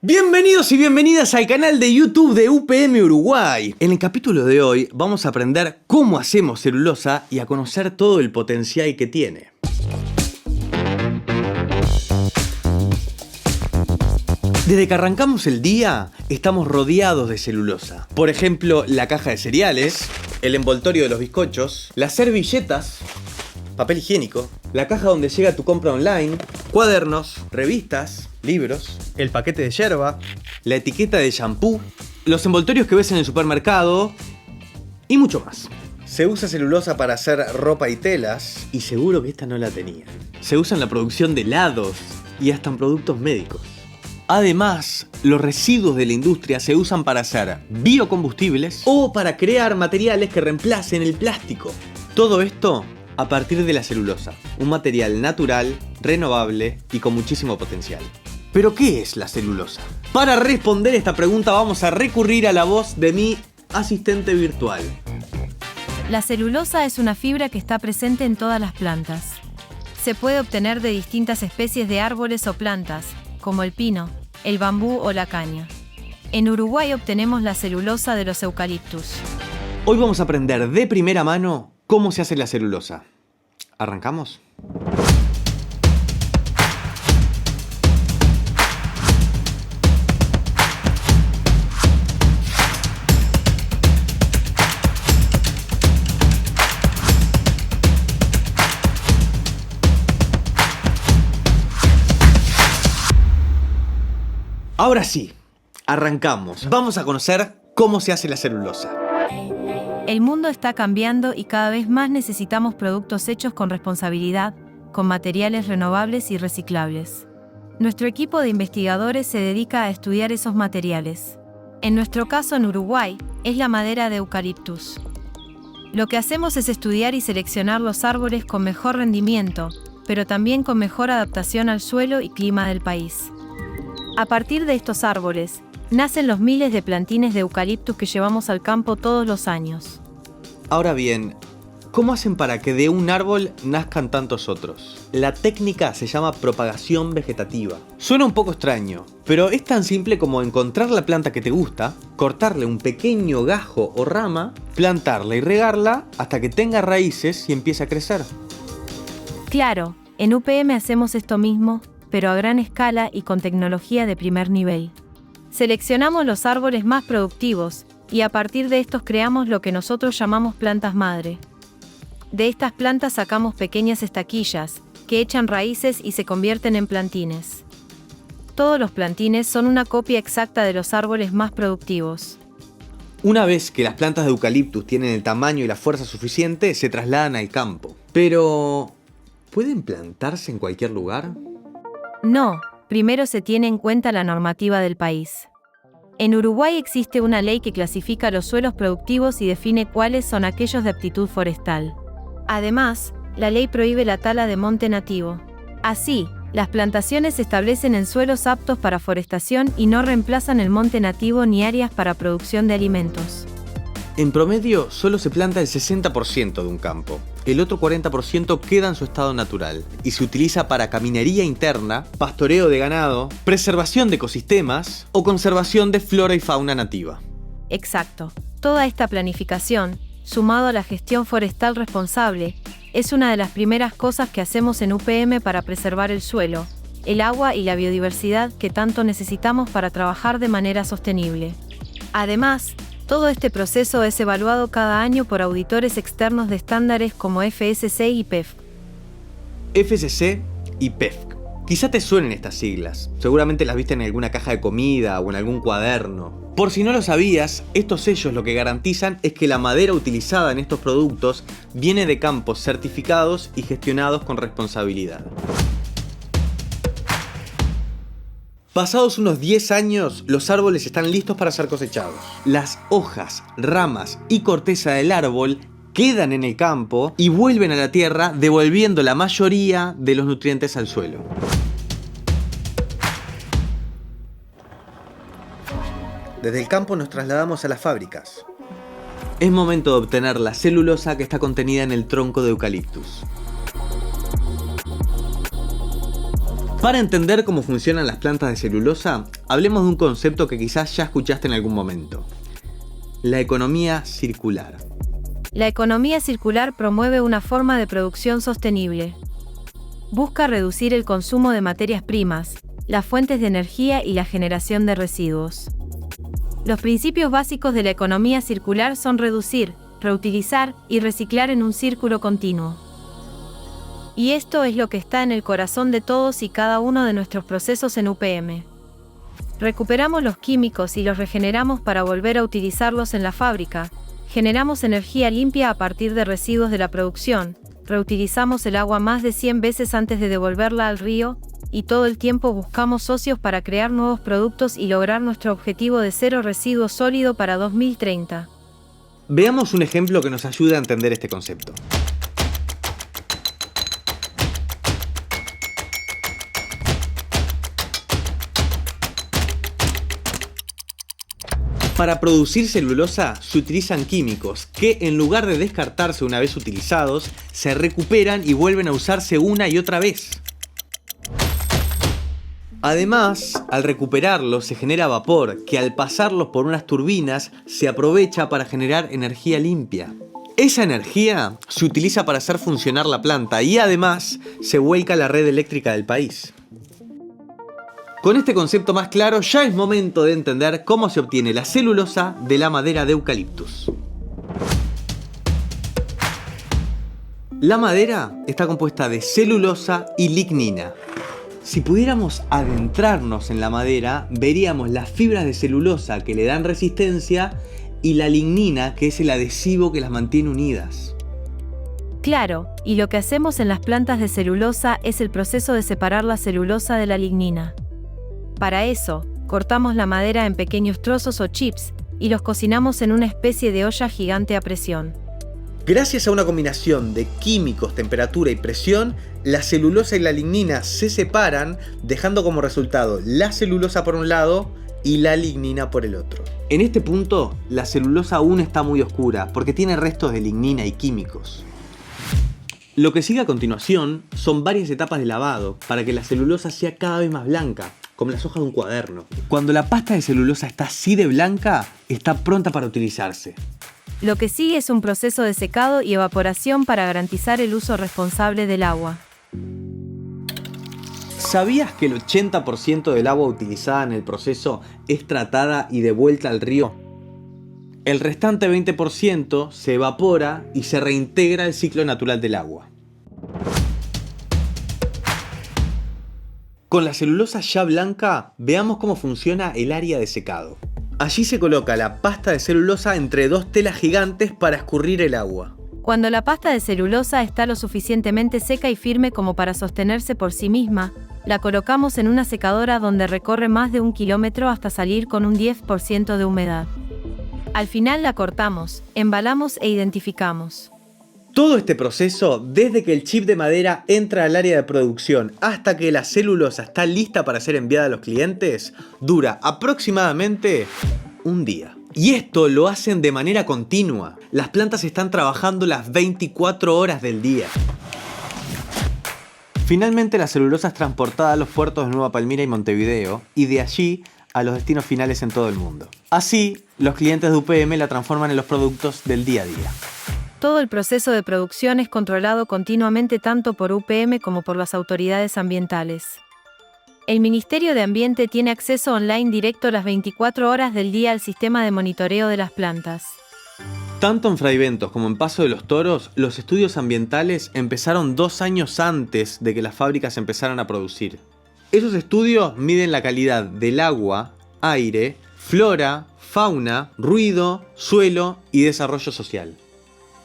Bienvenidos y bienvenidas al canal de YouTube de UPM Uruguay. En el capítulo de hoy vamos a aprender cómo hacemos celulosa y a conocer todo el potencial que tiene. Desde que arrancamos el día, estamos rodeados de celulosa. Por ejemplo, la caja de cereales, el envoltorio de los bizcochos, las servilletas, papel higiénico, la caja donde llega tu compra online, cuadernos, revistas, libros, el paquete de yerba, la etiqueta de shampoo, los envoltorios que ves en el supermercado y mucho más. Se usa celulosa para hacer ropa y telas, y seguro que esta no la tenía. Se usa en la producción de helados y hasta en productos médicos. Además, los residuos de la industria se usan para hacer biocombustibles o para crear materiales que reemplacen el plástico. Todo esto a partir de la celulosa, un material natural, renovable y con muchísimo potencial. ¿Pero qué es la celulosa? Para responder esta pregunta vamos a recurrir a la voz de mi asistente virtual. La celulosa es una fibra que está presente en todas las plantas. Se puede obtener de distintas especies de árboles o plantas, como el pino, el bambú o la caña. En Uruguay obtenemos la celulosa de los eucaliptus. Hoy vamos a aprender de primera mano cómo se hace la celulosa. ¿Arrancamos? Ahora sí, arrancamos. Vamos a conocer cómo se hace la celulosa. El mundo está cambiando y cada vez más necesitamos productos hechos con responsabilidad, con materiales renovables y reciclables. Nuestro equipo de investigadores se dedica a estudiar esos materiales. En nuestro caso en Uruguay, es la madera de eucaliptus. Lo que hacemos es estudiar y seleccionar los árboles con mejor rendimiento, pero también con mejor adaptación al suelo y clima del país. A partir de estos árboles, nacen los miles de plantines de eucaliptus que llevamos al campo todos los años. Ahora bien, ¿cómo hacen para que de un árbol nazcan tantos otros? La técnica se llama propagación vegetativa. Suena un poco extraño, pero es tan simple como encontrar la planta que te gusta, cortarle un pequeño gajo o rama, plantarla y regarla hasta que tenga raíces y empiece a crecer. Claro, en UPM hacemos esto mismo, pero a gran escala y con tecnología de primer nivel. Seleccionamos los árboles más productivos, y a partir de estos creamos lo que nosotros llamamos plantas madre. De estas plantas sacamos pequeñas estaquillas, que echan raíces y se convierten en plantines. Todos los plantines son una copia exacta de los árboles más productivos. Una vez que las plantas de eucaliptus tienen el tamaño y la fuerza suficiente, se trasladan al campo. Pero, ¿pueden plantarse en cualquier lugar? No, primero se tiene en cuenta la normativa del país. En Uruguay existe una ley que clasifica los suelos productivos y define cuáles son aquellos de aptitud forestal. Además, la ley prohíbe la tala de monte nativo. Así, las plantaciones se establecen en suelos aptos para forestación y no reemplazan el monte nativo ni áreas para producción de alimentos. En promedio, solo se planta el 60% de un campo. El otro 40% queda en su estado natural y se utiliza para caminería interna, pastoreo de ganado, preservación de ecosistemas o conservación de flora y fauna nativa. Exacto. Toda esta planificación, sumado a la gestión forestal responsable, es una de las primeras cosas que hacemos en UPM para preservar el suelo, el agua y la biodiversidad que tanto necesitamos para trabajar de manera sostenible. Además, todo este proceso es evaluado cada año por auditores externos de estándares como FSC y PEFC. FSC y PEFC. Quizá te suenen estas siglas. Seguramente las viste en alguna caja de comida o en algún cuaderno. Por si no lo sabías, estos sellos lo que garantizan es que la madera utilizada en estos productos viene de campos certificados y gestionados con responsabilidad. Pasados unos 10 años, los árboles están listos para ser cosechados. Las hojas, ramas y corteza del árbol quedan en el campo y vuelven a la tierra, devolviendo la mayoría de los nutrientes al suelo. Desde el campo nos trasladamos a las fábricas. Es momento de obtener la celulosa que está contenida en el tronco de eucaliptus. Para entender cómo funcionan las plantas de celulosa, hablemos de un concepto que quizás ya escuchaste en algún momento: la economía circular. La economía circular promueve una forma de producción sostenible. Busca reducir el consumo de materias primas, las fuentes de energía y la generación de residuos. Los principios básicos de la economía circular son reducir, reutilizar y reciclar en un círculo continuo. Y esto es lo que está en el corazón de todos y cada uno de nuestros procesos en UPM. Recuperamos los químicos y los regeneramos para volver a utilizarlos en la fábrica. Generamos energía limpia a partir de residuos de la producción, reutilizamos el agua más de 100 veces antes de devolverla al río, y todo el tiempo buscamos socios para crear nuevos productos y lograr nuestro objetivo de 0 residuo sólido para 2030. Veamos un ejemplo que nos ayude a entender este concepto. Para producir celulosa se utilizan químicos que, en lugar de descartarse una vez utilizados, se recuperan y vuelven a usarse una y otra vez. Además, al recuperarlos se genera vapor que, al pasarlos por unas turbinas, se aprovecha para generar energía limpia. Esa energía se utiliza para hacer funcionar la planta y además se vuelca a la red eléctrica del país. Con este concepto más claro, ya es momento de entender cómo se obtiene la celulosa de la madera de eucaliptus. La madera está compuesta de celulosa y lignina. Si pudiéramos adentrarnos en la madera, veríamos las fibras de celulosa que le dan resistencia y la lignina, que es el adhesivo que las mantiene unidas. Claro, y lo que hacemos en las plantas de celulosa es el proceso de separar la celulosa de la lignina. Para eso, cortamos la madera en pequeños trozos o chips y los cocinamos en una especie de olla gigante a presión. Gracias a una combinación de químicos, temperatura y presión, la celulosa y la lignina se separan, dejando como resultado la celulosa por un lado y la lignina por el otro. En este punto, la celulosa aún está muy oscura porque tiene restos de lignina y químicos. Lo que sigue a continuación son varias etapas de lavado para que la celulosa sea cada vez más blanca, como las hojas de un cuaderno. Cuando la pasta de celulosa está así de blanca, está pronta para utilizarse. Lo que sigue es un proceso de secado y evaporación para garantizar el uso responsable del agua. ¿Sabías que el 80% del agua utilizada en el proceso es tratada y devuelta al río? El restante 20% se evapora y se reintegra al ciclo natural del agua. Con la celulosa ya blanca, veamos cómo funciona el área de secado. Allí se coloca la pasta de celulosa entre dos telas gigantes para escurrir el agua. Cuando la pasta de celulosa está lo suficientemente seca y firme como para sostenerse por sí misma, la colocamos en una secadora donde recorre más de 1 kilómetro hasta salir con un 10% de humedad. Al final la cortamos, embalamos e identificamos. Todo este proceso, desde que el chip de madera entra al área de producción hasta que la celulosa está lista para ser enviada a los clientes, dura aproximadamente un día. Y esto lo hacen de manera continua. Las plantas están trabajando las 24 horas del día. Finalmente, la celulosa es transportada a los puertos de Nueva Palmira y Montevideo, y de allí a los destinos finales en todo el mundo. Así, los clientes de UPM la transforman en los productos del día a día. Todo el proceso de producción es controlado continuamente tanto por UPM como por las autoridades ambientales. El Ministerio de Ambiente tiene acceso online directo las 24 horas del día al sistema de monitoreo de las plantas. Tanto en Fraiventos como en Paso de los Toros, los estudios ambientales empezaron 2 años antes de que las fábricas empezaran a producir. Esos estudios miden la calidad del agua, aire, flora, fauna, ruido, suelo y desarrollo social.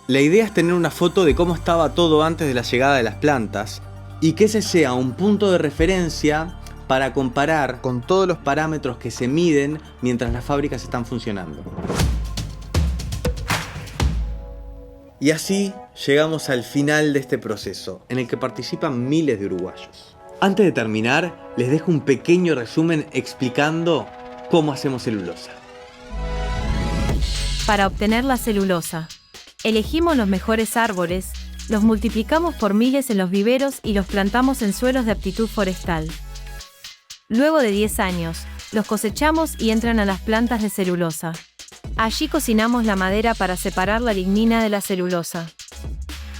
La idea es tener una foto de cómo estaba todo antes de la llegada de las plantas y que ese sea un punto de referencia para comparar con todos los parámetros que se miden mientras las fábricas están funcionando. Y así llegamos al final de este proceso, en el que participan miles de uruguayos. Antes de terminar, les dejo un pequeño resumen explicando cómo hacemos celulosa. Para obtener la celulosa, elegimos los mejores árboles, los multiplicamos por miles en los viveros y los plantamos en suelos de aptitud forestal. Luego de 10 años, los cosechamos y entran a las plantas de celulosa. Allí cocinamos la madera para separar la lignina de la celulosa.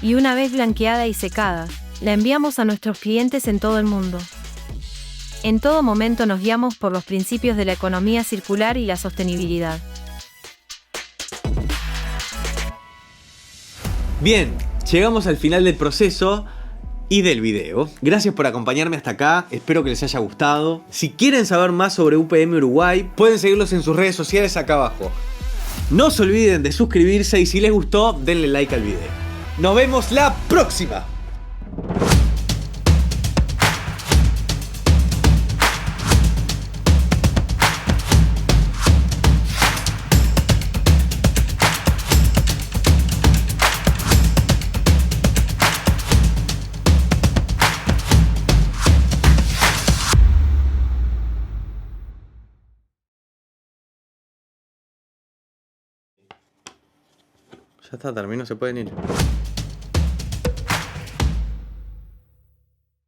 Y una vez blanqueada y secada, la enviamos a nuestros clientes en todo el mundo. En todo momento nos guiamos por los principios de la economía circular y la sostenibilidad. Bien, llegamos al final del proceso y del video. Gracias por acompañarme hasta acá, espero que les haya gustado. Si quieren saber más sobre UPM Uruguay, pueden seguirlos en sus redes sociales acá abajo. No se olviden de suscribirse y si les gustó, denle like al video. ¡Nos vemos la próxima! Ya está, terminó, se pueden ir.